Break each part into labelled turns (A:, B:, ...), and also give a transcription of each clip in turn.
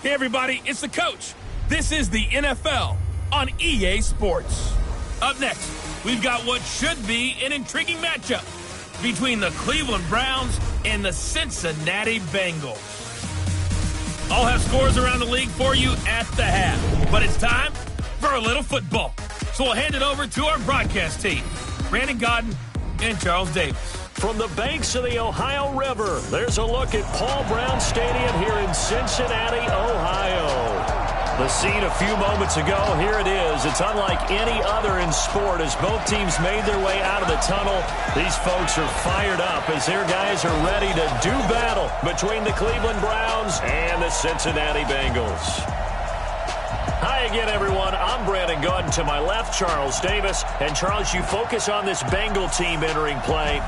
A: Hey, everybody, it's the coach. This is the NFL on EA Sports. Up next, we've got what should be an intriguing matchup between the Cleveland Browns and the Cincinnati Bengals. I'll have scores around the league for you at the half, but it's time for a little football. So we'll hand it over to our broadcast team, Brandon Godden and Charles Davis.
B: From the banks of the Ohio River, there's a look at Paul Brown Stadium here in Cincinnati, Ohio. The scene a few moments ago, here it is. It's unlike any other in sport as both teams made their way out of the tunnel. These folks are fired up as their guys are ready to do battle between the Cleveland Browns and the Cincinnati Bengals. Hi again, everyone. I'm Brandon Godden. To my left, Charles Davis. And, Charles, you focus on this Bengal team entering play.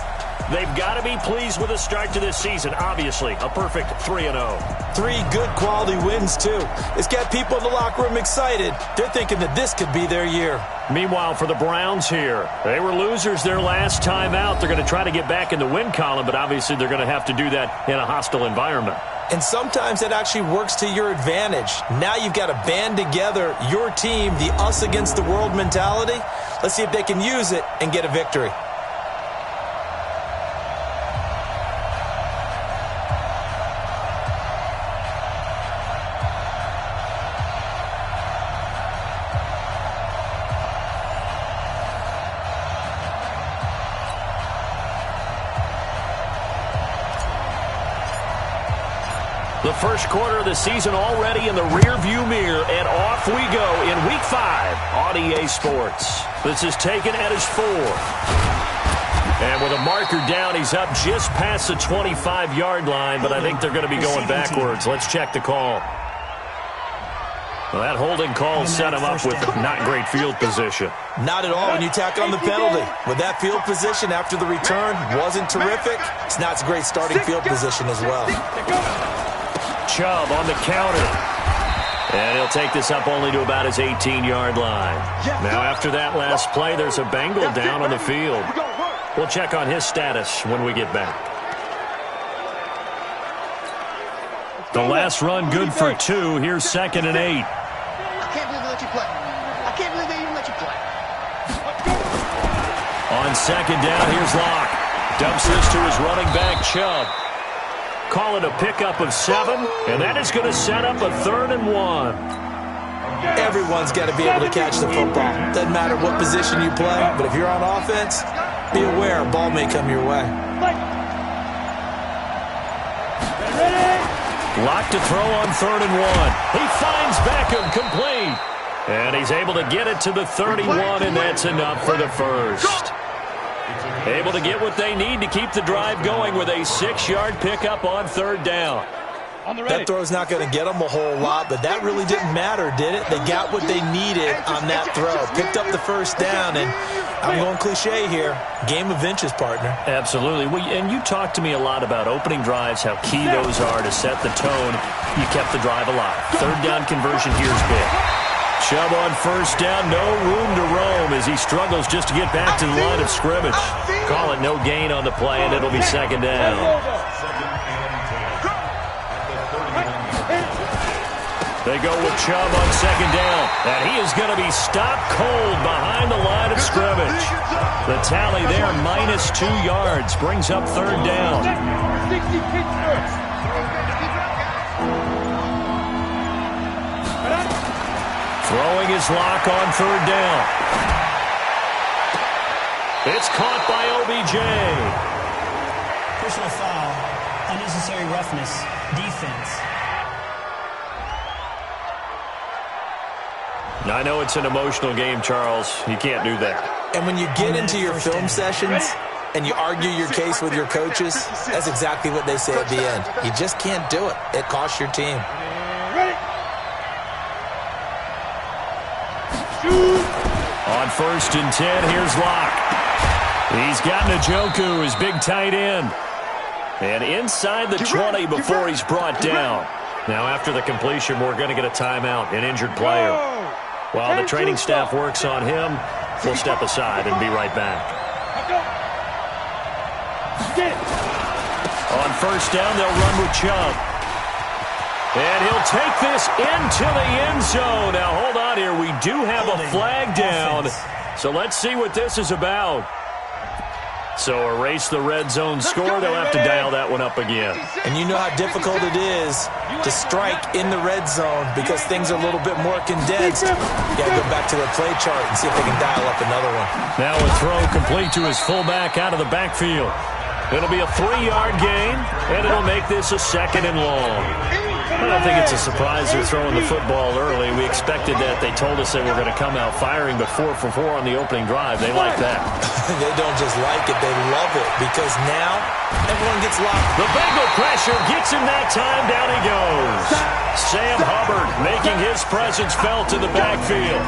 B: They've got to be pleased with the start to this season. Obviously, a perfect 3-0.
C: 3 good quality wins, too. It's got people in the locker room excited. They're thinking that this could be their year.
B: Meanwhile, for the Browns here, they were losers their last time out. They're going to try to get back in the win column, but obviously they're going to have to do that in a hostile environment.
C: And sometimes that actually works to your advantage. Now you've got to band together your team, the us against the world mentality. Let's see if they can use it and get a victory.
B: The first quarter of the season already in the rearview mirror, and off we go in Week 5 on EA Sports. This is taken at his 4. And with a marker down, he's up just past the 25-yard line, but I think they're going to be going backwards. Let's check the call. Well, that holding call set him up with not great field position.
C: Not at all when you tack on the penalty. With that field position after the return wasn't terrific, it's not a great starting field position as well.
B: Chubb on the counter. And he'll take this up only to about his 18-yard line. Now, after that last play, there's a Bengal down on the field. We'll check on his status when we get back. The last run good for 2. Here's 2nd and 8.
D: I can't believe they let you play. I can't believe they even let you play.
B: On 2nd down, here's Locke. Dumps this to his running back, Chubb. Call it a pickup of 7, and that is going to set up a 3rd and 1.
C: Everyone's got to be able to catch the football. Doesn't matter what position you play, but if you're on offense, be aware a ball may come your way.
B: Locke to throw on 3rd and 1. He finds Beckham complete. And he's able to get it to the 31, and that's enough for the first. Able to get what they need to keep the drive going with a 6-yard pickup on 3rd down.
C: That throw's not going to get them a whole lot, but that really didn't matter, did it? They got what they needed on that throw. Picked up the first down, and I'm going cliche here. Game of inches, partner.
B: Absolutely. And you talked to me a lot about opening drives, how key those are to set the tone. You kept the drive alive. 3rd down conversion here is big. Chubb on 1st down, no room to roam as he struggles just to get back to the line of scrimmage. Call it no gain on the play, and it'll be 2nd down. They go with Chubb on 2nd down, and he is going to be stopped cold behind the line of scrimmage. The tally there, -2 yards, brings up 3rd down. Throwing his Locke on 3rd down. It's caught by OBJ.
E: Personal foul, unnecessary roughness, defense.
B: Now, I know it's an emotional game, Charles. You can't do that.
C: And when you get into your film sessions and you argue your case with your coaches, that's exactly what they say at the end. You just can't do it. It costs your team.
B: On 1st and 10, here's Locke. He's got Njoku, his big tight end. And inside the 20 before he's brought down. Now, after the completion, we're going to get a timeout, an injured player. While the training staff works on him, we'll step aside and be right back. On 1st down, they'll run with Chubb. And he'll take this into the end zone. Now, hold on here. We do have a flag down. So let's see what this is about. So erase the red zone score. They'll have to dial that one up again.
C: And you know how difficult it is to strike in the red zone because things are a little bit more condensed. You got to go back to their play chart and see if they can dial up another one.
B: Now a throw complete to his fullback out of the backfield. It'll be a 3-yard gain, and it'll make this a 2nd and long. I don't think it's a surprise they're throwing the football early. We expected that. They told us they were going to come out firing, but 4 for 4 on the opening drive. They like that.
C: They don't just like it. They love it because now everyone gets locked.
B: The Bengal pressure gets him that time. Down he goes. Sam Hubbard making his presence felt in the backfield.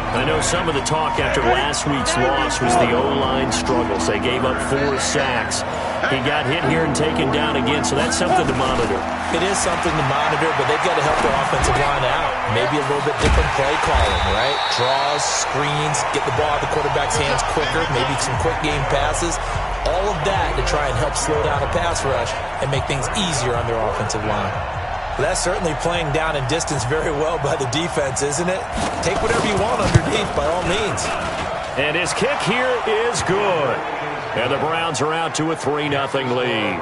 B: I know some of the talk after last week's loss was the O-line struggles. They gave up 4 sacks. He got hit here and taken down again, so that's something to monitor.
C: It is something to monitor, but they've got to help their offensive line out. Maybe a little bit different play calling, right? Draws, screens, get the ball out of the quarterback's hands quicker, maybe some quick game passes. All of that to try and help slow down a pass rush and make things easier on their offensive line. That's certainly playing down in distance very well by the defense, isn't it? Take whatever you want underneath, by all means.
B: And his kick here is good. And the Browns are out to a 3-0 lead.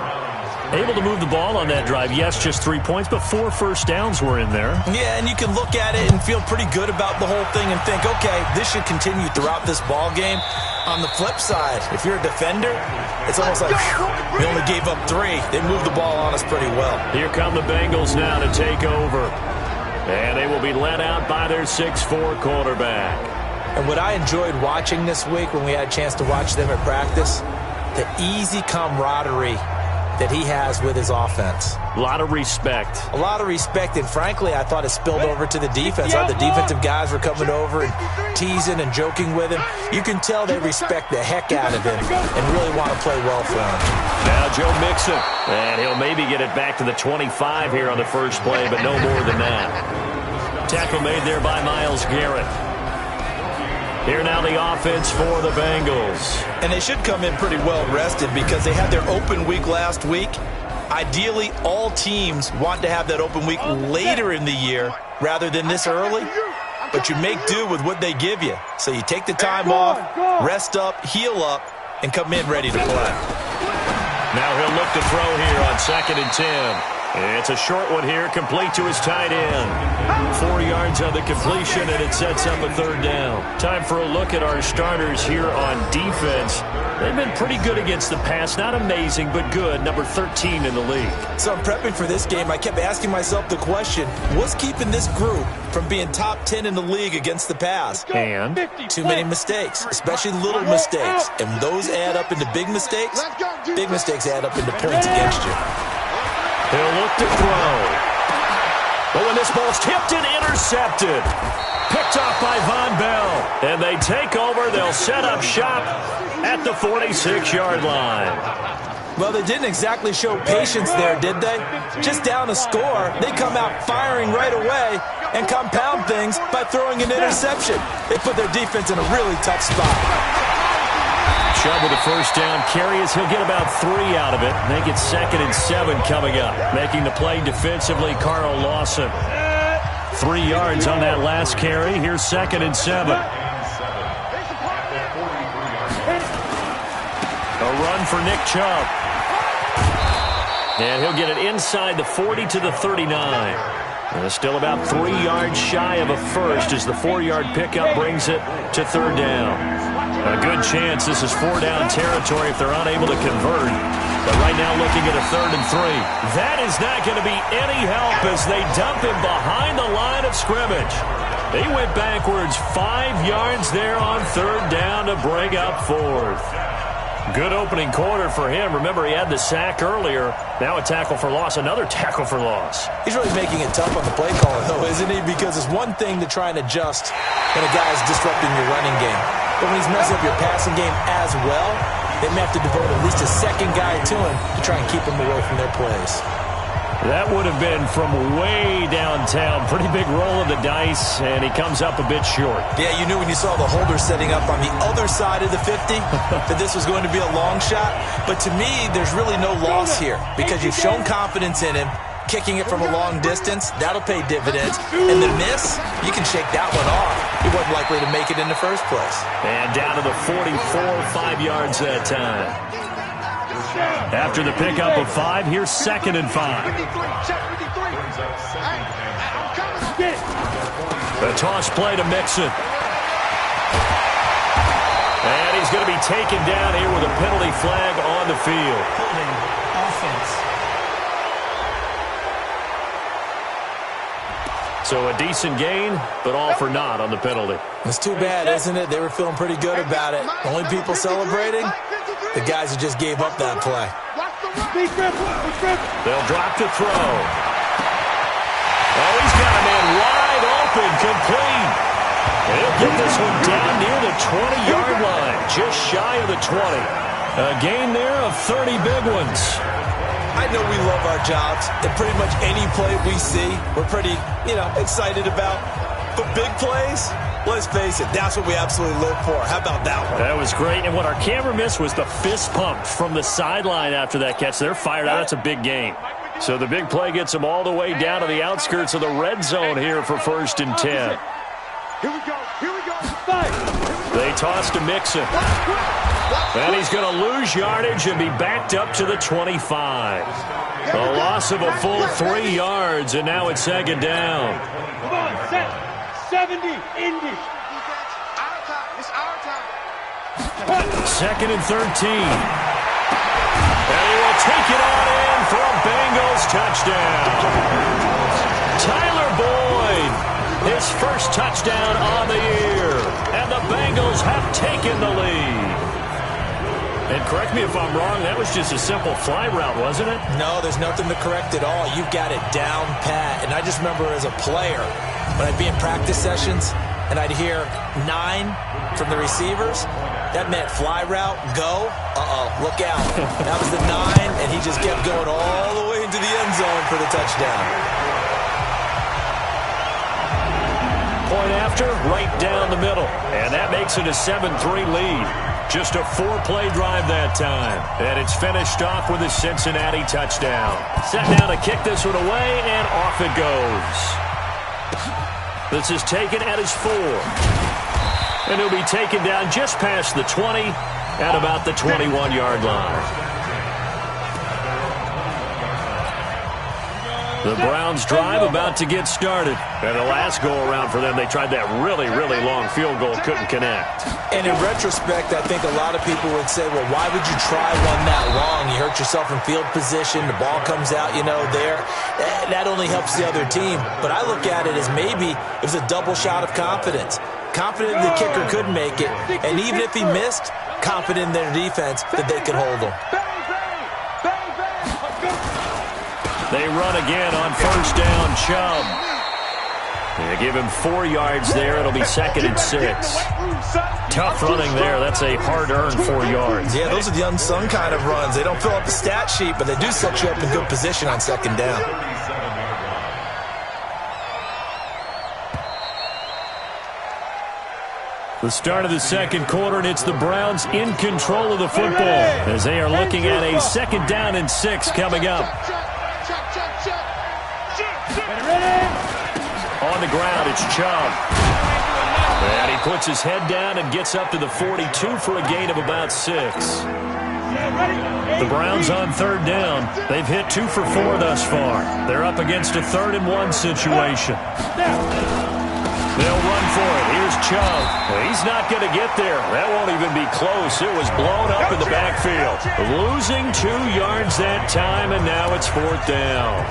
B: Able to move the ball on that drive. Yes, just 3 points, but 4 first downs were in there.
C: Yeah, and you can look at it and feel pretty good about the whole thing and think, okay, this should continue throughout this ball game. On the flip side, if you're a defender, it's almost like, whew, we only gave up 3. They moved the ball on us pretty well.
B: Here come the Bengals now to take over. And they will be led out by their 6'4" quarterback.
C: And what I enjoyed watching this week when we had a chance to watch them at practice, the easy camaraderie that he has with his offense.
B: A lot of respect.
C: A lot of respect, and frankly, I thought it spilled over to the defense. The defensive guys were coming over and teasing and joking with him. You can tell they respect the heck out of him and really want to play well for him.
B: Now Joe Mixon, and he'll maybe get it back to the 25 here on the first play, but no more than that. Tackle made there by Myles Garrett. Here now the offense for the Bengals.
C: And they should come in pretty well rested because they had their open week last week. Ideally, all teams want to have that open week later in the year rather than this early. But you make do with what they give you. So you take the time off, rest up, heal up, and come in ready to play.
B: Now he'll look to throw here on 2nd and 10. It's a short one here, complete to his tight end. 4 yards on the completion, and it sets up a 3rd down. Time for a look at our starters here on defense. They've been pretty good against the pass. Not amazing, but good. Number 13 in the league.
C: So I'm prepping for this game. I kept asking myself the question, what's keeping this group from being top 10 in the league against the pass?
B: And?
C: Too many mistakes, especially little mistakes. And those add up into big mistakes. Big mistakes add up into points against you.
B: He'll look to throw. But when this ball's tipped and intercepted. Picked off by Von Bell. And they take over. They'll set up shop at the 46-yard line.
C: Well, they didn't exactly show patience there, did they? Just down a score, they come out firing right away and compound things by throwing an interception. They put their defense in a really tough spot.
B: Chubb with a first down carry as he'll get about 3 out of it. Make it 2nd and 7 coming up. Making the play defensively, Carl Lawson. 3 yards on that last carry. Here's 2nd and 7. A run for Nick Chubb. And he'll get it inside the 40 to the 39. And still about 3 yards shy of a first as the 4-yard pickup brings it to 3rd down. A good chance this is 4-down territory if they're unable to convert. But right now looking at a 3rd and 3. That is not going to be any help as they dump him behind the line of scrimmage. They went backwards 5 yards there on 3rd down to bring up 4th. Good opening quarter for him. Remember, he had the sack earlier. Now a tackle for loss, another tackle for loss.
C: He's really making it tough on the play calling, though, isn't he? Because it's one thing to try and adjust when a guy is disrupting your running game. But when he's messing up your passing game as well, they may have to devote at least a second guy to him to try and keep him away from their plays.
B: That would have been from way downtown. Pretty big roll of the dice, and he comes up a bit short.
C: Yeah, you knew when you saw the holder setting up on the other side of the 50 that this was going to be a long shot. But to me, there's really no loss here because you've shown confidence in him. kicking it from a long distance, that'll pay dividends. And the miss, you can shake that one off. He wasn't likely to make it in the first place.
B: And down to the 44, 5 yards that time. After the pickup of 5, here's 2nd and 5. A toss play to Mixon. And he's going to be taken down here with a penalty flag on the field.
E: Holding offense.
B: So a decent gain, but all for naught on the penalty.
C: It's too bad, isn't it? They were feeling pretty good about it. The only people celebrating, the guys who just gave up that play.
B: They'll drop to throw. Oh, he's got a man wide open, complete. He'll get this one down near the 20-yard line, just shy of the 20. A gain there of 30 big ones.
C: I know we love our jobs, and pretty much any play we see, we're pretty, excited about. But big plays, let's face it, that's what we absolutely live for. How about that one?
B: That was great, and what our camera missed was the fist pump from the sideline after that catch. They're fired out. That's a big gain. So the big play gets them all the way down to the outskirts of the red zone here for 1st and 10.
D: Here we go.
B: They toss to Mixon. And he's going to lose yardage and be backed up to the 25. A loss of a full 3 yards, and now it's 2nd down.
F: Come on, set. 70, Indy.
D: Our time. It's our time.
B: 2nd and 13. And he will take it on in for a Bengals touchdown. Tyler Boyd, his first touchdown on the year. And the Bengals have taken the lead. And correct me if I'm wrong, that was just a simple fly route, wasn't it?
C: No, there's nothing to correct at all. You've got it down pat. And I just remember as a player, when I'd be in practice sessions and I'd hear 9 from the receivers, that meant fly route, go, look out. That was the 9, and he just kept going all the way into the end zone for the touchdown.
B: Point after, right down the middle. And that makes it a 7-3 lead. Just a 4-play drive that time. And it's finished off with a Cincinnati touchdown. Set down to kick this one away, and off it goes. This is taken at his 4. And he'll be taken down just past the 20 at about the 21-yard line. The Browns drive about to get started. And the last go-around for them, they tried that really, really long field goal, couldn't connect.
C: And in retrospect, I think a lot of people would say, well, why would you try one that long? You hurt yourself in field position. The ball comes out, there. That only helps the other team. But I look at it as maybe it was a double shot of confidence. Confident the kicker could make it. And even if he missed, confident in their defense that they could hold him.
B: They run again on 1st down, Chubb. They give him 4 yards there. It'll be 2nd and 6. Tough running there. That's a hard-earned 4 yards.
C: Yeah, those are the unsung kind of runs. They don't fill up the stat sheet, but they do set you up in good position on 2nd down.
B: The start of the 2nd quarter, and it's the Browns in control of the football as they are looking at a 2nd down and 6 coming up. On the ground, it's Chubb. And he puts his head down and gets up to the 42 for a gain of about 6. The Browns on 3rd down. They've hit 2 for 4 thus far. They're up against a 3rd and 1 situation. They'll run for it. Here's Chubb. He's not going to get there. That won't even be close. It was blown up in the backfield. Losing 2 yards that time, and now it's 4th down.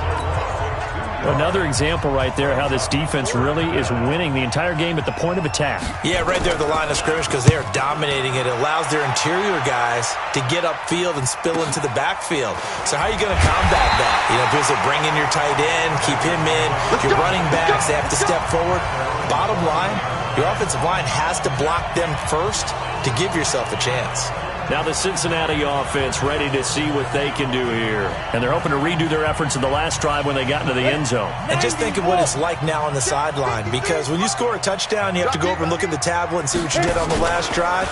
B: Another example right there how this defense really is winning the entire game at the point of attack.
C: Yeah, right there at the line of scrimmage because they are dominating it. It allows their interior guys to get upfield and spill into the backfield. So how are you going to combat that? Because they bring in your tight end, keep him in. Your running backs, they have to step forward. Bottom line, your offensive line has to block them first to give yourself a chance.
B: Now the Cincinnati offense ready to see what they can do here. And they're hoping to redo their efforts in the last drive when they got into the end zone.
C: And just think of what it's like now on the sideline. Because when you score a touchdown, you have to go over and look at the tablet and see what you did on the last drive.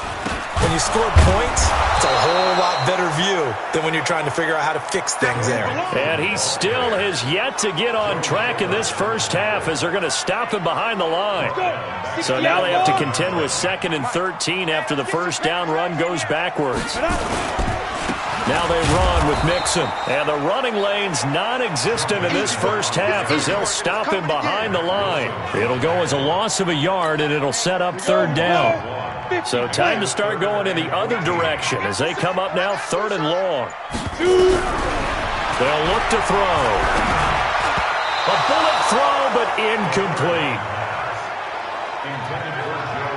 C: when you score points, it's a whole lot better view than when you're trying to figure out how to fix things there.
B: And he still has yet to get on track in this first half as they're going to stop him behind the line. So now they have to contend with 2nd and 13 after the first down run goes backwards. Now they run with Mixon. And the running lane's non-existent in this first half as they'll stop him behind the line. It'll go as a loss of a yard, and it'll set up 3rd down. So time to start going in the other direction as they come up now 3rd and long. They'll look to throw. A bullet throw, but incomplete.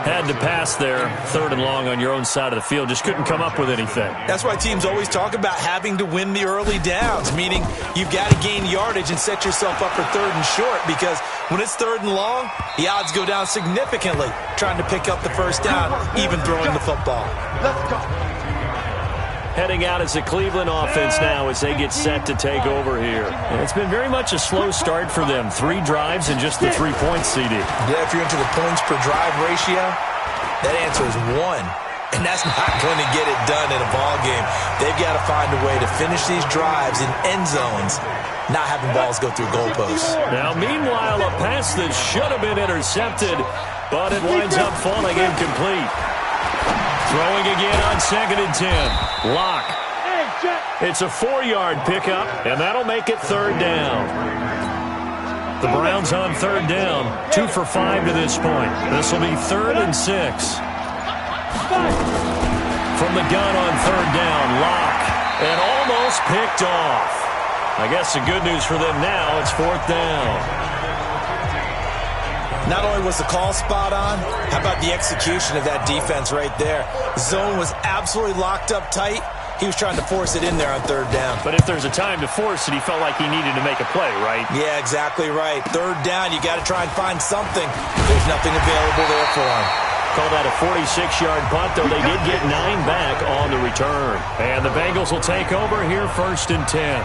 B: Had to pass there, 3rd and long on your own side of the field. Just couldn't come up with anything.
C: That's why teams always talk about having to win the early downs, meaning you've got to gain yardage and set yourself up for 3rd and short, because when it's 3rd and long, the odds go down significantly trying to pick up the first down, even throwing the football.
D: Let's go.
B: Heading out as the Cleveland offense now as they get set to take over here. And it's been very much a slow start for them. 3 drives and just the 3 points, CD.
C: Yeah, if you're into the points per drive ratio, that answer is 1. And that's not going to get it done in a ball game. They've got to find a way to finish these drives in end zones, not having balls go through goalposts.
B: Now, meanwhile, a pass that should have been intercepted, but it winds up falling incomplete. Throwing again on 2nd and 10. Lock. It's a 4-yard pickup, and that'll make it 3rd down. The Browns on 3rd down, 2 for 5 to this point. This will be 3rd and 6. From the gun on 3rd down, Lock, and almost picked off. I guess the good news for them now, it's 4th down.
C: Not only was the call spot on, how about the execution of that defense right there? Zone was absolutely locked up tight. He was trying to force it in there on 3rd down.
B: But if there's a time to force it, he felt like he needed to make a play, right?
C: Yeah, exactly right. 3rd down, you got to try and find something. There's nothing available there for him.
B: Call that a 46-yard punt, though they did get 9 back on the return. And the Bengals will take over here 1st and 10.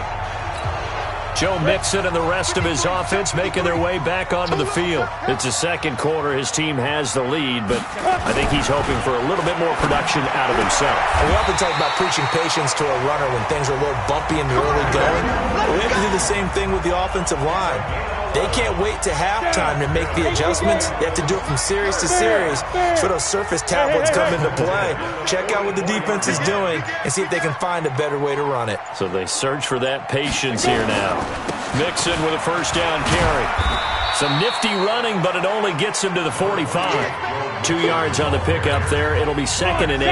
B: Joe Mixon and the rest of his offense making their way back onto the field. It's the 2nd quarter. His team has the lead, but I think he's hoping for a little bit more production out of himself.
C: We often talk about preaching patience to a runner when things are a little bumpy in the early going. But we have to do the same thing with the offensive line. They can't wait to halftime to make the adjustments. They have to do it from series to series. So those surface tablets come into play. Check out what the defense is doing and see if they can find a better way to run it.
B: So they search for that patience here now. Mixon with a 1st down carry. Some nifty running, but it only gets him to the 45. 2 yards on the pickup there. It'll be 2nd and 8.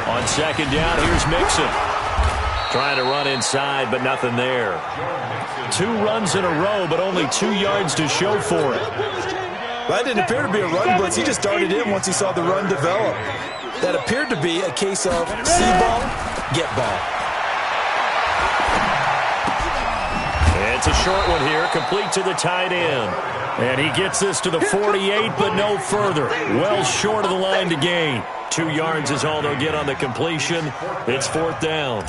B: On 2nd down, here's Mixon. Trying to run inside, but nothing there. 2 runs in a row, but only 2 yards to show for it.
C: That didn't appear to be a run blitz. He just started in once he saw the run develop. That appeared to be a case of see ball, get ball.
B: It's a short one here, complete to the tight end. And he gets this to the 48, but no further. Well short of the line to gain. 2 yards is all they'll get on the completion. It's 4th down.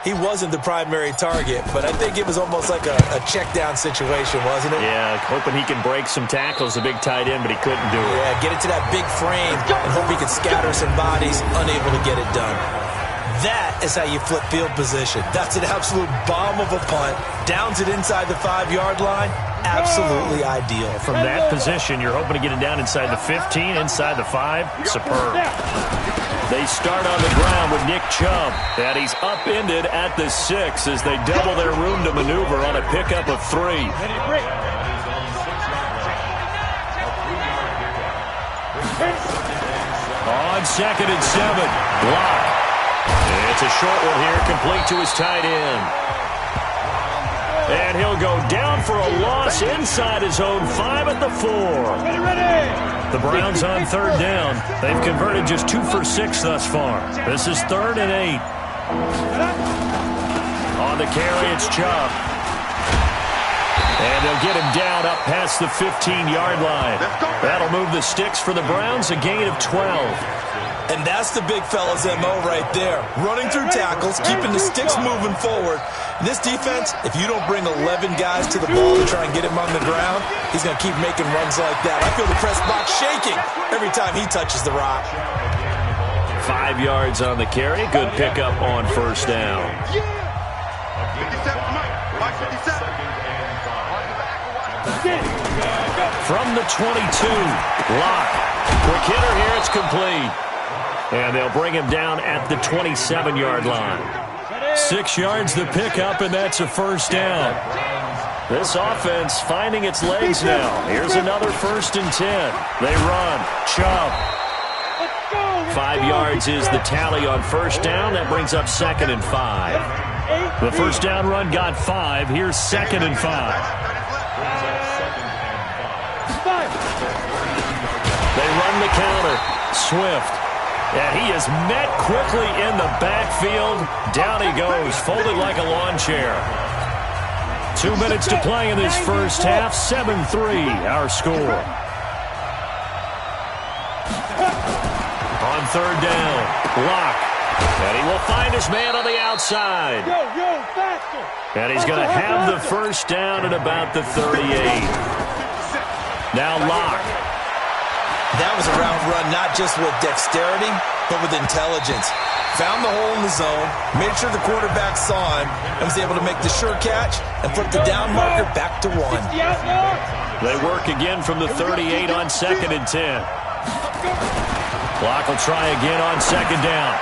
C: He wasn't the primary target, but I think it was almost like a check down situation, wasn't it?
B: Yeah, hoping he can break some tackles, a big tight end, but he couldn't do it.
C: Yeah, get it to that big frame and hope he can scatter some bodies, unable to get it done. That is how you flip field position. That's an absolute bomb of a punt. Downs it inside the 5-yard line. Absolutely ideal.
B: From that position, you're hoping to get it down inside the 15, inside the 5. Superb. They start on the ground with Nick Chubb, and he's upended at the 6 as they double their room to maneuver on a pickup of 3. On 2nd and 7, Lock. It's a short one here, complete to his tight end. And he'll go down for a loss inside his own 5 at the 4. The Browns on 3rd down. They've converted just 2 for 6 thus far. This is 3rd and 8. On the carry, it's Chubb. And they'll get him down up past the 15-yard line. That'll move the sticks for the Browns, a gain of 12.
C: And that's the big fella's MO right there. Running through tackles, keeping the sticks moving forward. In this defense, if you don't bring 11 guys to the ball to try and get him on the ground, he's going to keep making runs like that. I feel the press box shaking every time he touches the rock.
B: 5 yards on the carry. Good pickup on first down. From the 22, Locke. Quick hitter here, it's complete. And they'll bring him down at the 27-yard line. 6 yards the pickup, and that's a first down. This offense finding its legs now. Here's another 1st and 10. They run. Chubb. 5 yards is the tally on first down. That brings up 2nd and 5. The first down run got 5. Here's 2nd and 5. They run the counter. Swift. And he is met quickly in the backfield. Down he goes, folded like a lawn chair. 2 minutes to play in this first half. 7-3 our score. On third down, Locke. And he will find his man on the outside. And he's going to have the first down at about the 38. Now Locke.
C: That was a round run, not just with dexterity, but with intelligence. Found the hole in the zone, made sure the quarterback saw him, and was able to make the sure catch and put the down marker back to 1.
B: They work again from the 38 on 2nd and 10. Locke will try again on 2nd down.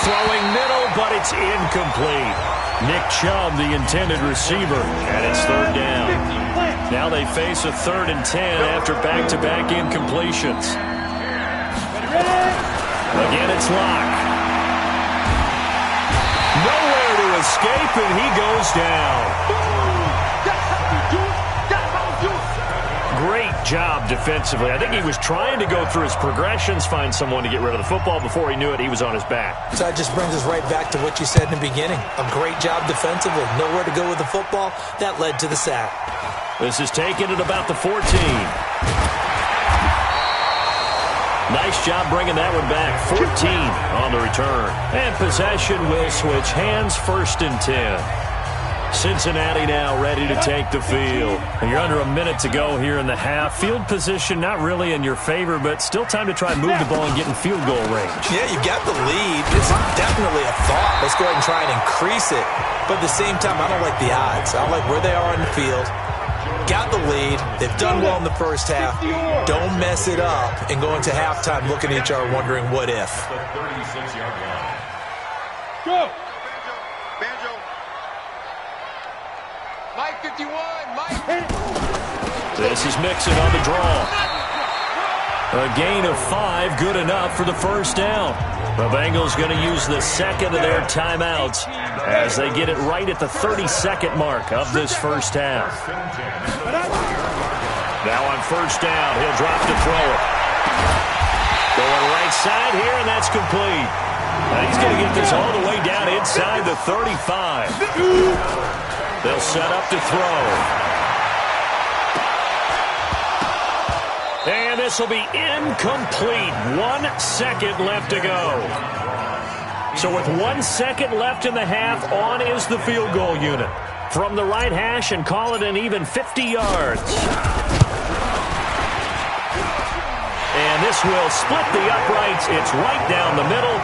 B: Throwing middle, but it's incomplete. Nick Chubb, the intended receiver, and it's 3rd down. Now they face a 3rd and 10 after back-to-back incompletions. Again, it's Locke. Nowhere to escape, and he goes down. Great job defensively. I think he was trying to go through his progressions, find someone to get rid of the football. Before he knew it, he was on his back.
C: So that just brings us right back to what you said in the beginning. A great job defensively. Nowhere to go with the football. That led to the sack.
B: This is taken at about the 14. Nice job bringing that one back. 14 on the return. And possession will switch hands. 1st and 10. Cincinnati now ready to take the field. And you're under a minute to go here in the half. Field position not really in your favor, but still time to try and move the ball and get in field goal range.
C: Yeah, you got the lead. It's definitely a thought. Let's go ahead and try and increase it. But at the same time, I don't like the odds. I don't like where they are on the field. Got the lead. They've done well in the first half. Don't mess it up and go into halftime looking at each other wondering what if.
F: Go.
D: Banjo. Mike 51. Mike.
B: This is Mixon on the draw. A gain of 5, good enough for the first down. The Bengals going to use the 2nd of their timeouts as they get it right at the 32nd mark of this first half. Now on first down, he'll drop to throw it. Going right side here, and that's complete. Now he's going to get this all the way down inside the 35. They'll set up to throw. And this will be incomplete. 1 second left to go. So with 1 second left in the half, on is the field goal unit. From the right hash and call it an even 50 yards. And this will split the uprights. It's right down the middle.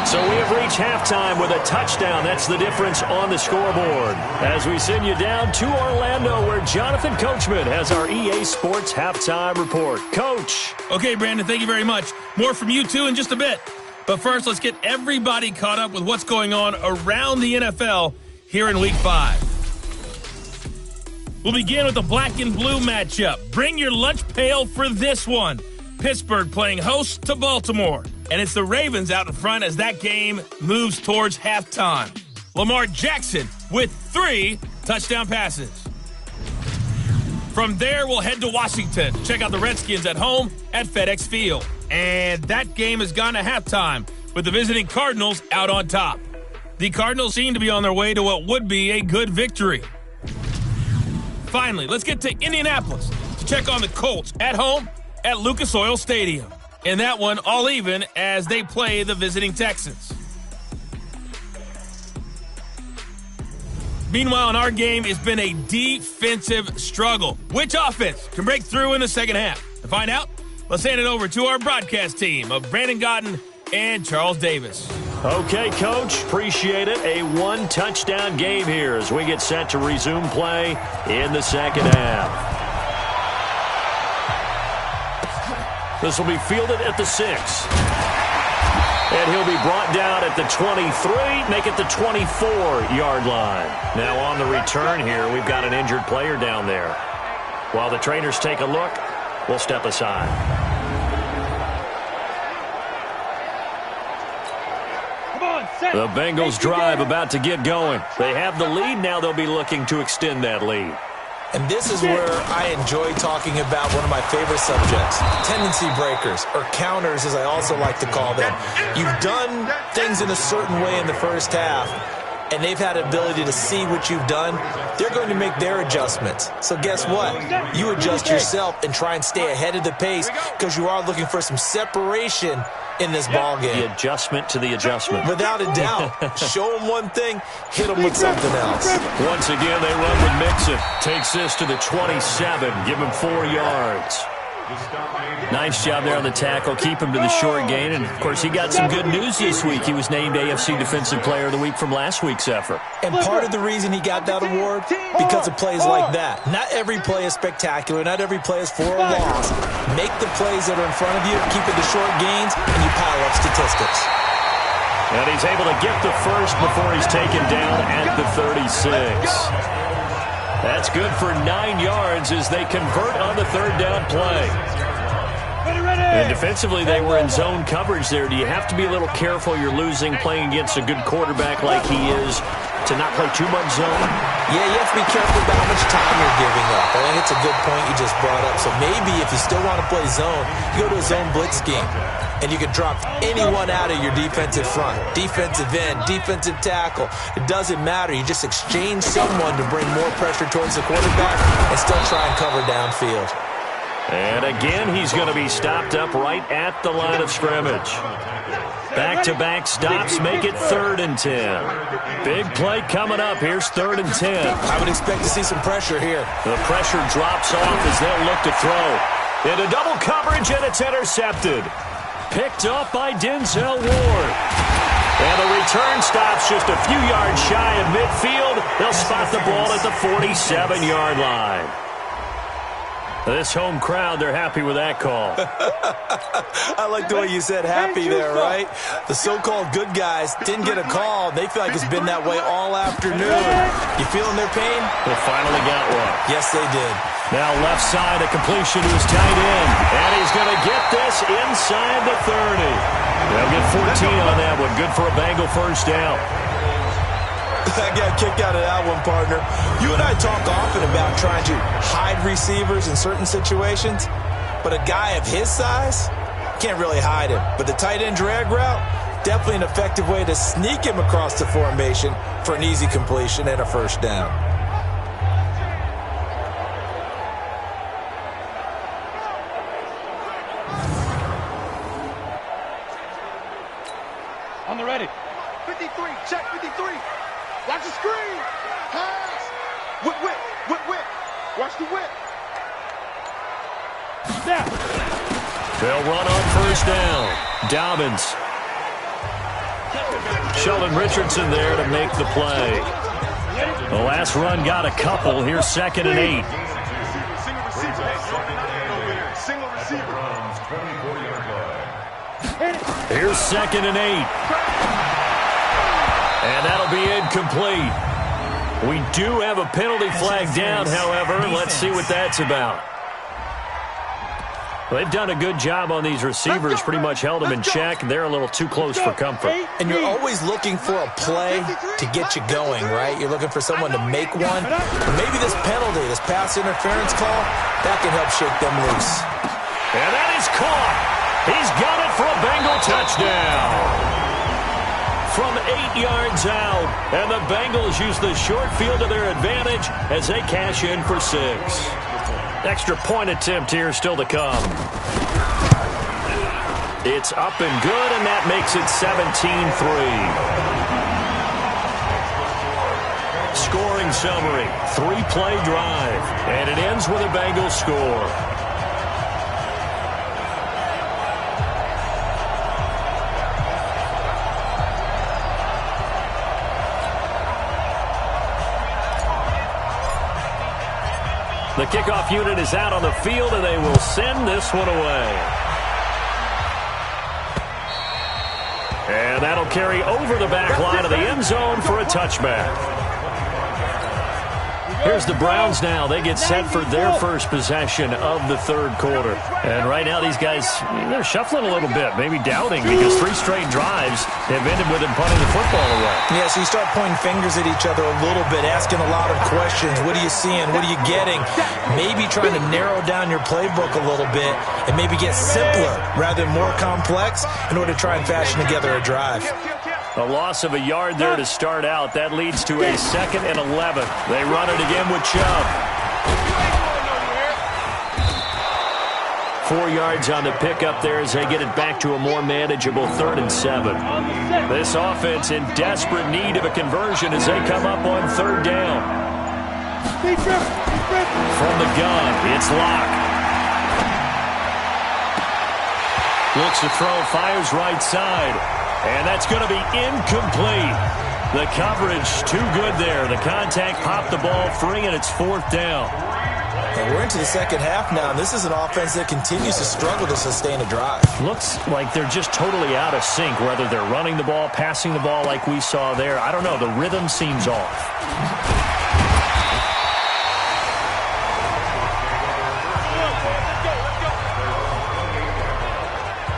B: So we have reached halftime with a touchdown. That's the difference on the scoreboard. As we send you down to Orlando, where Jonathan Coachman has our EA Sports Halftime Report. Coach.
A: Okay, Brandon, thank you very much. More from you, too, in just a bit. But first, let's get everybody caught up with what's going on around the NFL here in Week 5. We'll begin with the black and blue matchup. Bring your lunch pail for this one. Pittsburgh playing host to Baltimore. And it's the Ravens out in front as that game moves towards halftime. Lamar Jackson with 3 touchdown passes. From there, we'll head to Washington to check out the Redskins at home at FedEx Field. And that game has gone to halftime with the visiting Cardinals out on top. The Cardinals seem to be on their way to what would be a good victory. Finally, let's get to Indianapolis to check on the Colts at home at Lucas Oil Stadium. In that one, all even as they play the visiting Texans. Meanwhile, in our game, it's been a defensive struggle. Which offense can break through in the second half? To find out, let's hand it over to our broadcast team of Brandon Godden and Charles Davis.
B: Okay, Coach, appreciate it. A one-touchdown game here as we get set to resume play in the second half. This will be fielded at the 6. And he'll be brought down at the 23, make it the 24-yard line. Now on the return here, we've got an injured player down there. While the trainers take a look, we'll step aside. The Bengals drive about to get going. They have the lead. Now they'll be looking to extend that lead.
C: And this is where I enjoy talking about one of my favorite subjects, tendency breakers, or counters as I also like to call them. You've done things in a certain way in the first half, and they've had the ability to see what you've done. They're going to make their adjustments. So guess what? You adjust yourself and try and stay ahead of the pace because you are looking for some separation in this ball game.
B: The adjustment to the adjustment.
C: Without a doubt. Show them one thing, hit them with something else.
B: Once again, they run with Mixon. Takes this to the 27. Give him 4 yards. Nice job there on the tackle. Keep him to the short gain. And, of course, he got some good news this week. He was named AFC Defensive Player of the Week from last week's effort.
C: And part of the reason he got that award, because of plays like that. Not every play is spectacular. Not every play is for a loss. Make the plays that are in front of you, keep it to short gains, and you pile up statistics.
B: And he's able to get the first before he's taken down at the 36. That's good for 9 yards as they convert on the third down play. And defensively, they were in zone coverage there. Do you have to be a little careful you're losing playing against a good quarterback like he is to not play too much zone?
C: Yeah, you have to be careful about how much time you're giving up. I think it's a good point you just brought up. So maybe if you still want to play zone, you go to a zone blitz scheme. And you can drop anyone out of your defensive front. Defensive end, defensive tackle. It doesn't matter. You just exchange someone to bring more pressure towards the quarterback and still try and cover downfield.
B: And again, he's going to be stopped up right at the line of scrimmage. Back-to-back stops make it 3rd and 10. Big play coming up. Here's 3rd and 10.
C: I would expect to see some pressure here.
B: The pressure drops off as they'll look to throw. Into double coverage, and it's intercepted. Picked off by Denzel Ward. And the return stops just a few yards shy of midfield. They'll spot the ball at the 47-yard line. This home crowd, they're happy with that call.
C: I like the way you said happy there, right? The so-called good guys didn't get a call. They feel like it's been that way all afternoon. You feeling their pain?
B: They finally got one.
C: Yes, they did.
B: Now left side, a completion to his tight end. And he's going to get this inside the 30. They'll get 14 on that one. Good for a Bengal first down.
C: I got a kick out of that one, partner. You and I talk often about trying to hide receivers in certain situations, but a guy of his size can't really hide him. But the tight end drag route, definitely an effective way to sneak him across the formation for an easy completion and a first down.
F: On the ready.
D: 53, check 53. Watch the screen. Pass. Whip, whip, whip, whip. Watch the whip.
F: Snap.
B: They'll run on first down. Dobbins. Sheldon Richardson there to make the play. The last run got a couple. Here's 2nd and 8.
D: Single receiver.
B: Here's 2nd and 8. And that'll be incomplete. We do have a penalty flag down, however. Let's see what that's about. They've done a good job on these receivers, pretty much held them in check. They're a little too close for comfort.
C: And you're always looking for a play to get you going, right? You're looking for someone to make one. But maybe this penalty, this pass interference call, that can help shake them loose.
B: And that is caught. He's got it for a Bengal touchdown. From 8 yards out, and the Bengals use the short field to their advantage as they cash in for 6. Extra point attempt here still to come. It's up and good, and that makes it 17-3. Scoring summary, 3-play drive, and it ends with a Bengals score. The kickoff unit is out on the field, and they will send this one away. And that'll carry over the back line of the end zone for a touchback. Here's the Browns now. They get set for their first possession of the third quarter. And right now these guys, they're shuffling a little bit, maybe doubting, because 3 straight drives have ended with them punting the football away.
C: Yeah, so you start pointing fingers at each other a little bit, asking a lot of questions. What are you seeing? What are you getting? Maybe trying to narrow down your playbook a little bit and maybe get simpler rather than more complex in order to try and fashion together a drive.
B: A loss of a yard there to start out. That leads to a 2nd and 11. They run it again with Chubb. 4 yards on the pickup there as they get it back to a more manageable 3rd and 7. This offense in desperate need of a conversion as they come up on 3rd down. From the gun, it's Locke. Looks to throw, fires right side. And that's going to be incomplete. The coverage too good there. The contact popped the ball free, and it's 4th down.
C: And we're into the second half now, and this is an offense that continues to struggle to sustain a drive.
B: Looks like they're just totally out of sync, whether they're running the ball, passing the ball like we saw there. I don't know. The rhythm seems off.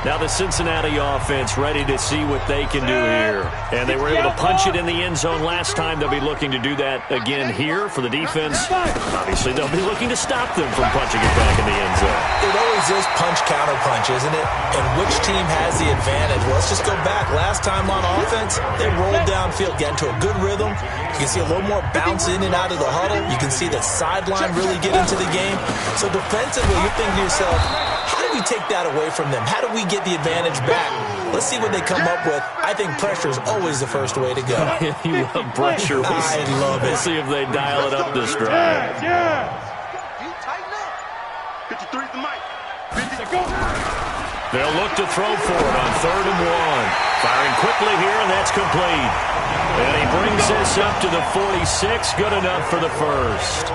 B: Now the Cincinnati offense ready to see what they can do here. And they were able to punch it in the end zone last time. They'll be looking to do that again here for the defense. Obviously, they'll be looking to stop them from punching it back in the end zone.
C: It always is punch-counter-punch, isn't it? And which team has the advantage? Well, let's just go back. Last time on offense, they rolled downfield, get into a good rhythm. You can see a little more bounce in and out of the huddle. You can see the sideline really get into the game. So defensively, you're thinking to yourself, how do we take that away from them? How do we get the advantage back? Let's see what they come up with. I think pressure is always the first way to go.
B: You love pressure.
C: I love it.
B: We'll see if they dial it up this drive.
D: You tighten up. 53's the mic. 50, go.
B: They'll look to throw for it on 3rd and 1. Firing quickly here, and that's complete. And he brings this up to the 46. Good enough for the first.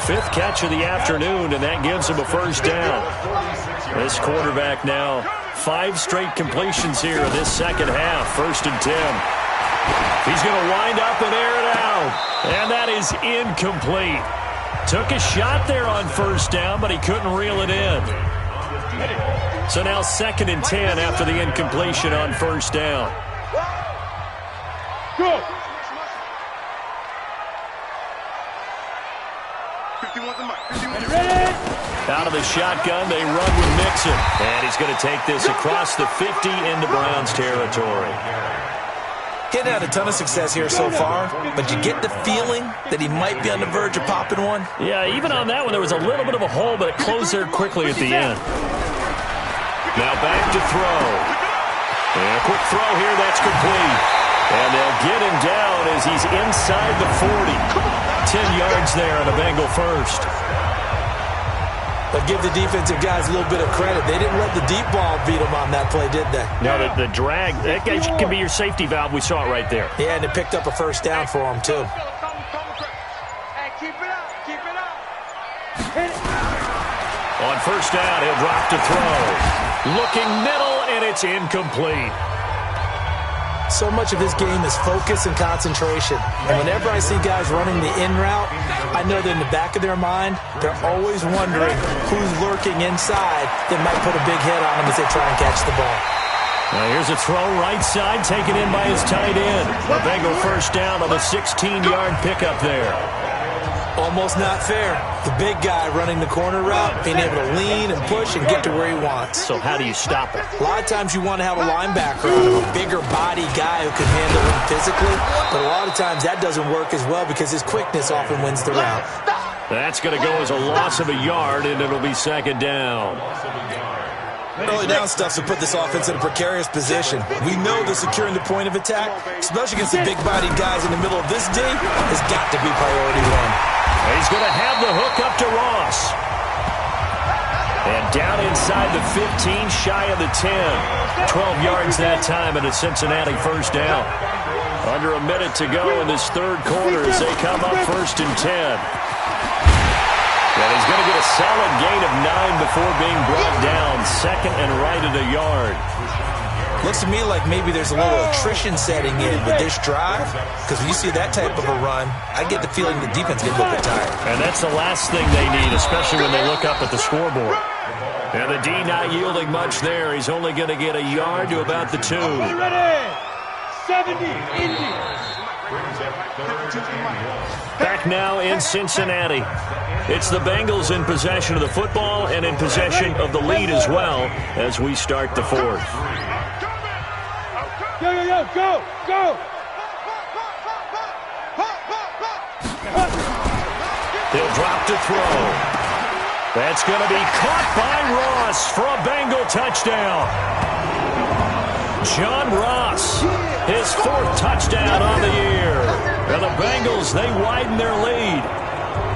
B: 5th catch of the afternoon, and that gives him a first down. This quarterback now, 5 straight completions here in this second half. 1st and 10. He's going to wind up and air it out. And that is incomplete. Took a shot there on 1st down, but he couldn't reel it in. So now 2nd and 10 after the incompletion on 1st down.
D: Go.
B: Out of the shotgun, they run with Mixon. And he's going to take this across the 50 into Browns territory.
C: Getting had a ton of success here so far, but you get the feeling that he might be on the verge of popping one.
B: Yeah, even on that one, there was a little bit of a hole, but it closed there quickly at the end. Now back to throw. And a quick throw here, that's complete. And they'll get him down as he's inside the 40. 10 yards there on a Bengal first.
C: But give the defensive guys a little bit of credit. They didn't let the deep ball beat them on that play, did they?
B: No, the drag, that guy can be your safety valve. We saw it right there.
C: Yeah, and it picked up a first down for him, too.
D: Hey, keep it up. Keep it up. Hit it.
B: On 1st down, he'll drop to throw. Looking middle, and it's incomplete.
C: So much of this game is focus and concentration. And whenever I see guys running the in route, I know that in the back of their mind, they're always wondering who's lurking inside that might put a big hit on them as they try and catch the ball.
B: Now here's a throw right side, taken in by his tight end. A Bengal first down on the 16-yard pickup there.
C: Almost not fair. The big guy running the corner route, being able to lean and push and get to where he wants.
B: So how do you stop it?
C: A lot of times you want to have a linebacker on him, a bigger body guy who can handle him physically. But a lot of times that doesn't work as well because his quickness often wins the route.
B: That's going to go as a loss of a yard, and it'll be 2nd down.
C: Early down stuff to put this offense in a precarious position. We know that securing the point of attack, especially against the big-bodied guys in the middle of this D, has got to be priority one.
B: He's going to have the hook up to Ross. And down inside the 15, shy of the 10. 12 yards that time, and a Cincinnati first down. Under a minute to go in this third quarter as they come up 1st and 10. And he's going to get a solid gain of 9 before being brought down. 2nd and right at a yard.
C: Looks to me like maybe there's a little attrition setting in with this drive, because when you see that type of a run, I get the feeling the defense gets a little bit tired.
B: And that's the last thing they need, especially when they look up at the scoreboard. And the D not yielding much there. He's only going to get a yard to about the 2.
F: Ready. 70, Indy.
B: Back now in Cincinnati. It's the Bengals in possession of the football and in possession of the lead as well as we start the 4th.
F: Go.
B: He'll drop to throw. That's going to be caught by Ross for a Bengal touchdown. John Ross, his 4th touchdown on the year. And the Bengals, they widen their lead.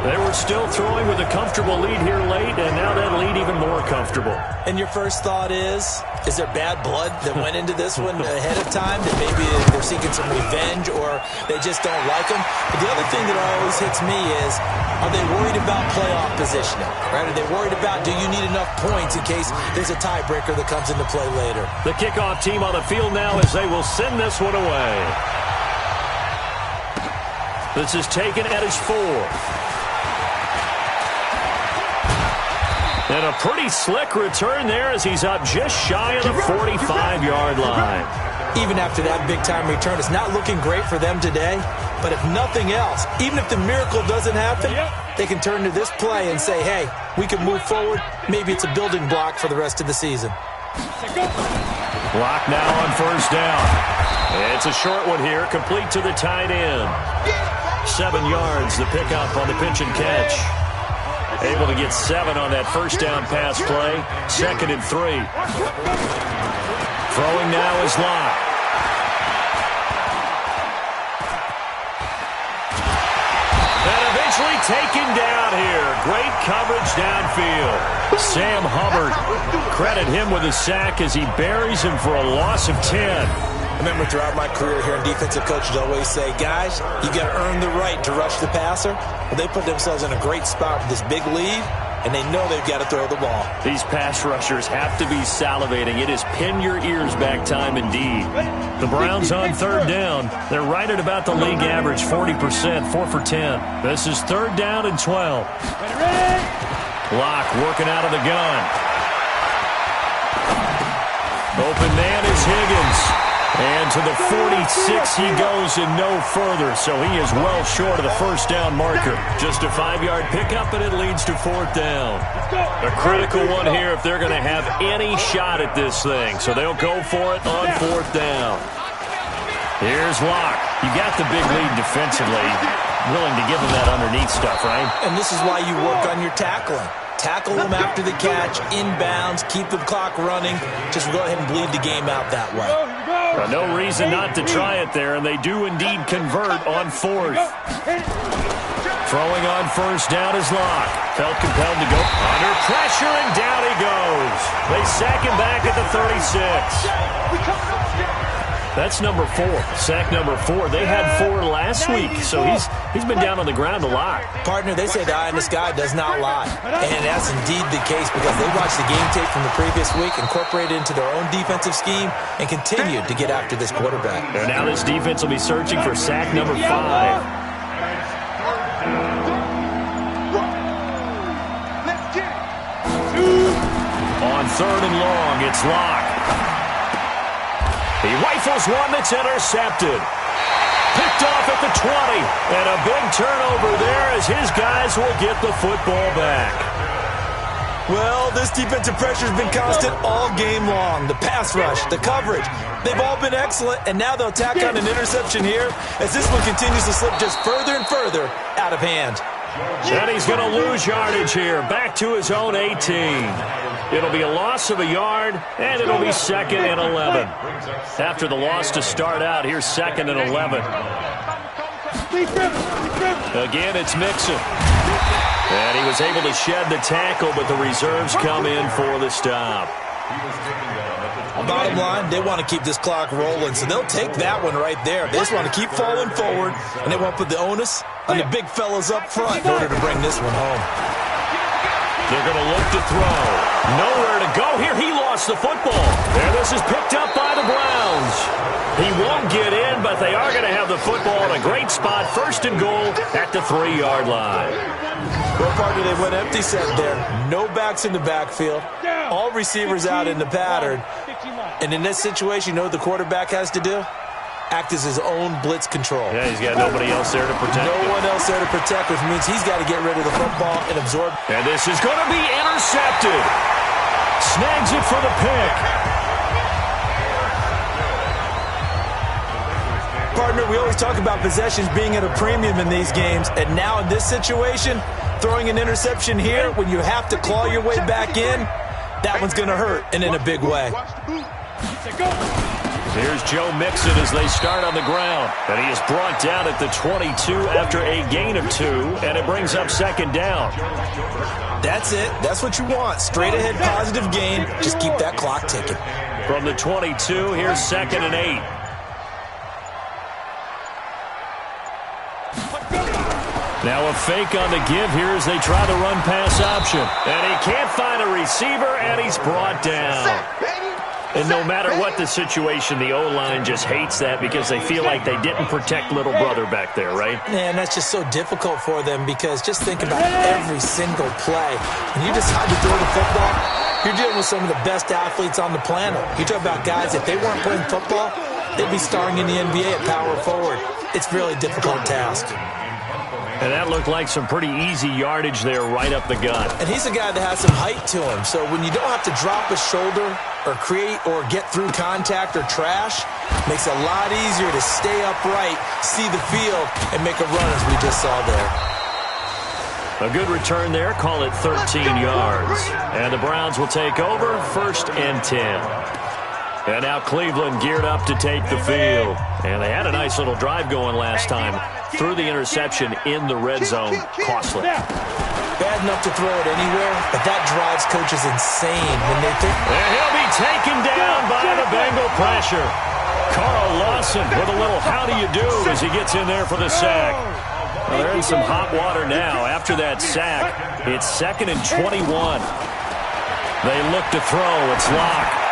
B: They were still throwing with a comfortable lead here late, and now that lead even more comfortable.
C: And your first thought is there bad blood that went into this one ahead of time, that maybe they're seeking some revenge or they just don't like them? But the other thing that always hits me is, are they worried about playoff positioning? Right? Are they worried about, do you need enough points in case there's a tiebreaker that comes into play later?
B: The kickoff team on the field now as they will send this one away. This is taken at his 4th. And a pretty slick return there as he's up just shy of the 45-yard line.
C: Even after that big-time return, it's not looking great for them today. But if nothing else, even if the miracle doesn't happen, they can turn to this play and say, hey, we can move forward. Maybe it's a building block for the rest of the season.
B: Block now on 1st down. It's a short one here, complete to the tight end. 7 yards, the pickup on the pitch and catch. Able to get 7 on that 1st down pass play. 2nd and 3. Throwing now is Locke. And eventually taken down here. Great coverage downfield. Sam Hubbard, credit him with a sack as he buries him for a loss of 10.
C: I remember throughout my career here, defensive coaches always say, guys, you got to earn the right to rush the passer. Well, they put themselves in a great spot with this big lead, and they know they've got to throw the ball.
B: These pass rushers have to be salivating. It is pin your ears back time indeed. The Browns on 3rd down. They're right at about the league average, 40%, 4 for 10. This is 3rd down and 12. Locke working out of the gun. Open man is Higgins. And to the 46 he goes and no further, so he is well short of the 1st down marker. Just a 5-yard pickup, and it leads to 4th down. A critical one here if they're going to have any shot at this thing, so they'll go for it on 4th down. Here's Locke. You got the big lead defensively. Willing to give him that underneath stuff, right?
C: And this is why you work on your tackling. Tackle them after the catch, inbounds, keep the clock running. Just go ahead and bleed the game out that way.
B: Well, no reason not to try it there, and they do indeed convert on 4th. Throwing on 1st down is Locke. Felt compelled to go under pressure, and down he goes. They sack him back at the 36. That's number 4. Sack number 4. They had 4 last week, so he's been down on the ground a lot.
C: Partner, they say the eye in the sky does not lie. And that's indeed the case because they watched the game tape from the previous week, incorporated it into their own defensive scheme, and continued to get after this quarterback.
B: And now this defense will be searching for sack number 5. On 3rd and long, it's Locke. He rifles one that's intercepted. Picked off at the 20. And a big turnover there as his guys will get the football back.
C: Well, this defensive pressure has been constant all game long. The pass rush, the coverage, they've all been excellent, and now they'll tack on an interception here as this one continues to slip just further and further out of hand.
B: And he's going to lose yardage here, back to his own 18. It'll be a loss of a yard, and it'll be 2nd and 11. After the loss to start out, here's 2nd and 11. Again, it's Mixon. And he was able to shed the tackle, but the reserves come in for the stop.
C: Bottom line, they want to keep this clock rolling, so they'll take that one right there. They just want to keep falling forward, and they want to put the onus on the big fellas up front in order to bring this one home.
B: They're going to look to throw. Nowhere to go here. He lost the football. And this is picked up by the Browns. He won't get in, but they are going to have the football in a great spot. 1st and goal at the 3-yard line.
C: Well, partner, they went empty set there. No backs in the backfield. All receivers out in the pattern. And in this situation, you know what the quarterback has to do? Act as his own blitz control.
B: Yeah, he's got nobody else there to protect
C: him. No one else there to protect, which means he's got to get rid of the football and absorb.
B: And this is going to be intercepted. Snags it for the pick.
C: Partner, we always talk about possessions being at a premium in these games, and now in this situation, throwing an interception here when you have to claw your way back in, that one's going to hurt, and in a big way.
B: Here's Joe Mixon as they start on the ground, and he is brought down at the 22 after a gain of 2, and it brings up 2nd down.
C: That's it. That's what you want. Straight ahead positive gain. Just keep that clock ticking.
B: From the 22, here's 2nd and 8. Now a fake on the give here as they try to run pass option. And he can't find a receiver, and he's brought down. And no matter what the situation, the O-line just hates that because they feel like they didn't protect little brother back there, right?
C: Man, that's just so difficult for them because just think about every single play. When you decide to throw the football, you're dealing with some of the best athletes on the planet. You talk about guys, if they weren't playing football, they'd be starring in the NBA at power forward. It's a really difficult task.
B: And that looked like some pretty easy yardage there right up the gut.
C: And he's a guy that has some height to him. So when you don't have to drop a shoulder or create or get through contact or trash, makes it a lot easier to stay upright, see the field, and make a run as we just saw there.
B: A good return there. Call it 13 yards. And the Browns will take over 1st and 10. And now Cleveland geared up to take the field. And they had a nice little drive going last time. Threw the interception in the red zone. Costly.
C: Bad enough to throw it anywhere, but that drives coaches insane when they think.
B: And he'll be taken down by the Bengal pressure. Carl Lawson with a little how do you do as he gets in there for the sack. Well, they're in some hot water now. After that sack, it's 2nd and 21. They look to throw. It's locked.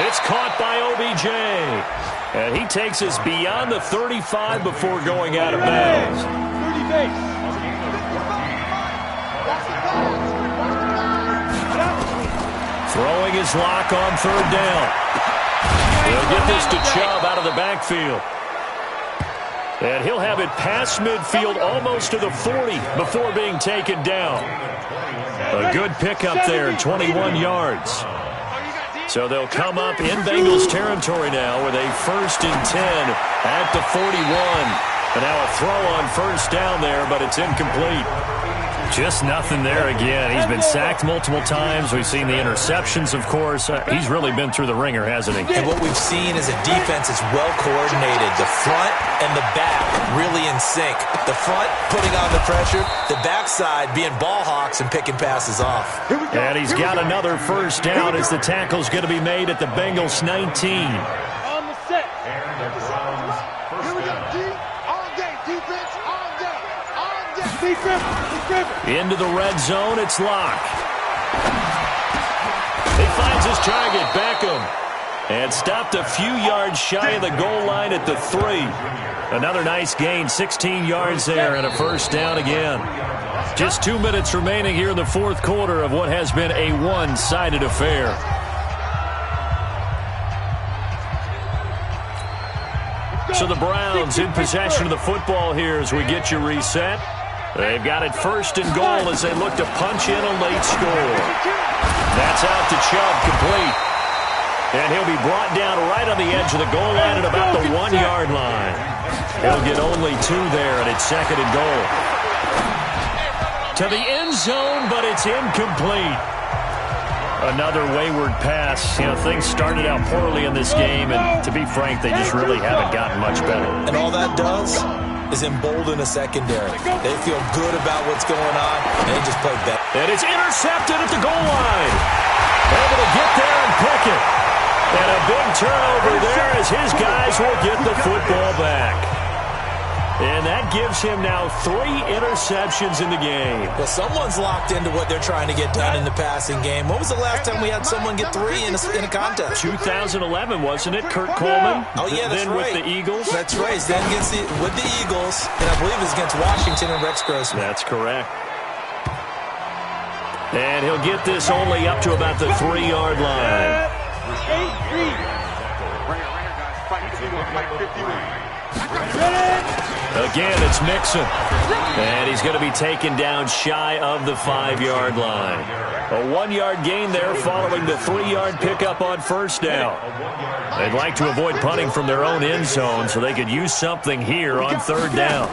B: It's caught by OBJ. And he takes us beyond the 35 before going out of bounds. Throwing his lock on 3rd down. They'll get this to Chubb out of the backfield. And he'll have it past midfield almost to the 40 before being taken down. A good pickup there, 21 yards. So they'll come up in Bengals territory now with a 1st and 10 at the 41. And now a throw on 1st down there, but it's incomplete. Just nothing there again. He's been sacked multiple times. We've seen the interceptions, of course. He's really been through the ringer, hasn't he?
C: And what we've seen is a defense that's well coordinated. The front and the back really in sync. The front putting on the pressure. The backside being ball hawks and picking passes off.
B: And he's got another 1st down as the tackle's going to be made at the Bengals 19.
F: On the set. Here we go. All day. Defense. All day. All day.
B: Into the red zone, it's Locke. He finds his target, Beckham. And stopped a few yards shy of the goal line at the 3. Another nice gain, 16 yards there, and a 1st down again. Just 2 minutes remaining here in the 4th quarter of what has been a one-sided affair. So the Browns in possession of the football here as we get you reset. They've got it 1st and goal as they look to punch in a late score. That's out to Chubb, complete. And he'll be brought down right on the edge of the goal line at about the 1-yard line. He'll get only 2 there, and it's 2nd and goal. To the end zone, but it's incomplete. Another wayward pass. You know, things started out poorly in this game, and to be frank, they just really haven't gotten much better.
C: And all that does is embolden a secondary. They feel good about what's going on, and they just play better.
B: And it's intercepted at the goal line. Able to get there and pick it. And a big turnover there as his guys will get the football back. And that gives him now 3 interceptions in the game.
C: Well, someone's locked into what they're trying to get done in the passing game. When was the last time we had someone get 3 in a contest?
B: 2011, wasn't it? Kurt Coleman.
C: Oh, yeah, that's
B: then
C: right.
B: With the Eagles.
C: That's right. Then with the Eagles, and I believe it was against Washington and Rex Grossman.
B: That's correct. And he'll get this only up to about the 3-yard line. Again, it's Mixon. And he's going to be taken down shy of the 5-yard line. A 1-yard gain there following the 3-yard pickup on first down. They'd like to avoid punting from their own end zone so they could use something here on 3rd down.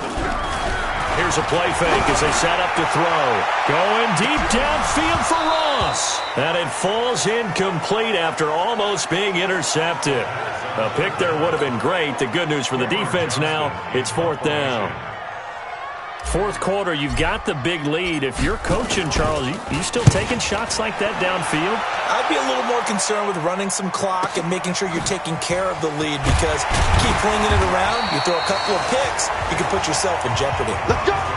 B: Here's a play fake as they set up to throw. Going deep downfield for Ross. And it falls incomplete after almost being intercepted. A pick there would have been great. The good news for the defense now, it's 4th down. 4th quarter, you've got the big lead. If you're coaching, Charles, you still taking shots like that downfield?
C: I'd be a little more concerned with running some clock and making sure you're taking care of the lead, because keep flinging it around, you throw a couple of picks, you can put yourself in jeopardy.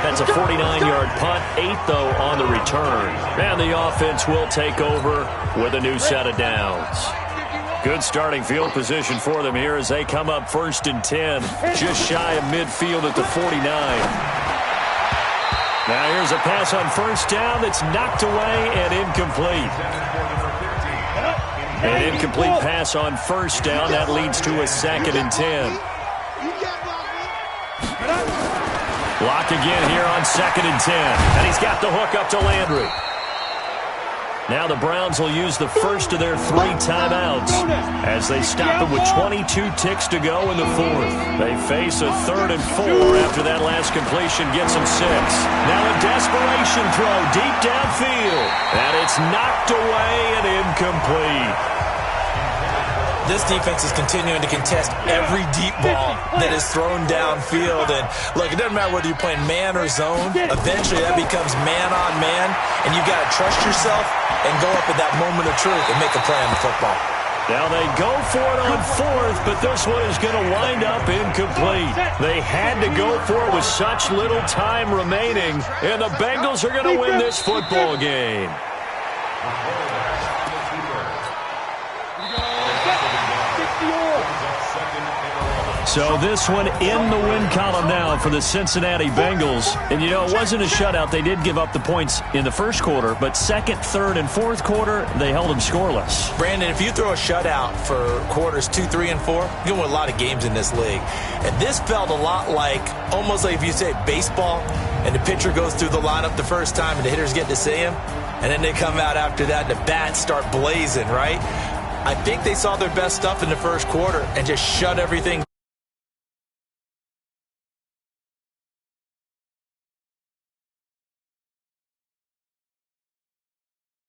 B: That's a 49-yard punt, 8 though on the return. And the offense will take over with a new set of downs. Good starting field position for them here as they come up 1st and 10, just shy of midfield at the 49. Now here's a pass on 1st down that's knocked away and incomplete. An incomplete pass on 1st down. That leads to a 2nd and 10. Lock again here on 2nd and 10. And he's got the hook up to Landry. Now the Browns will use the first of their 3 timeouts as they stop it with 22 ticks to go in the 4th. They face a 3rd and 4 after that last completion gets them 6. Now a desperation throw deep downfield. And it's knocked away and incomplete.
C: This defense is continuing to contest every deep ball that is thrown downfield. And look, it doesn't matter whether you're playing man or zone. Eventually that becomes man on man, and you've got to trust yourself and go up at that moment of truth and make a play on the football.
B: Now they go for it on 4th, but this one is going to wind up incomplete. They had to go for it with such little time remaining, and the Bengals are going to win this football game. So this one in the win column now for the Cincinnati Bengals. And, you know, it wasn't a shutout. They did give up the points in the 1st quarter, but 2nd, 3rd, and 4th quarter, they held them scoreless.
C: Brandon, if you throw a shutout for quarters 2, 3, and 4, you're going to win a lot of games in this league. And this felt a lot like, almost like if you say baseball, and the pitcher goes through the lineup the first time and the hitters get to see him, and then they come out after that and the bats start blazing, right? I think they saw their best stuff in the 1st quarter and just shut everything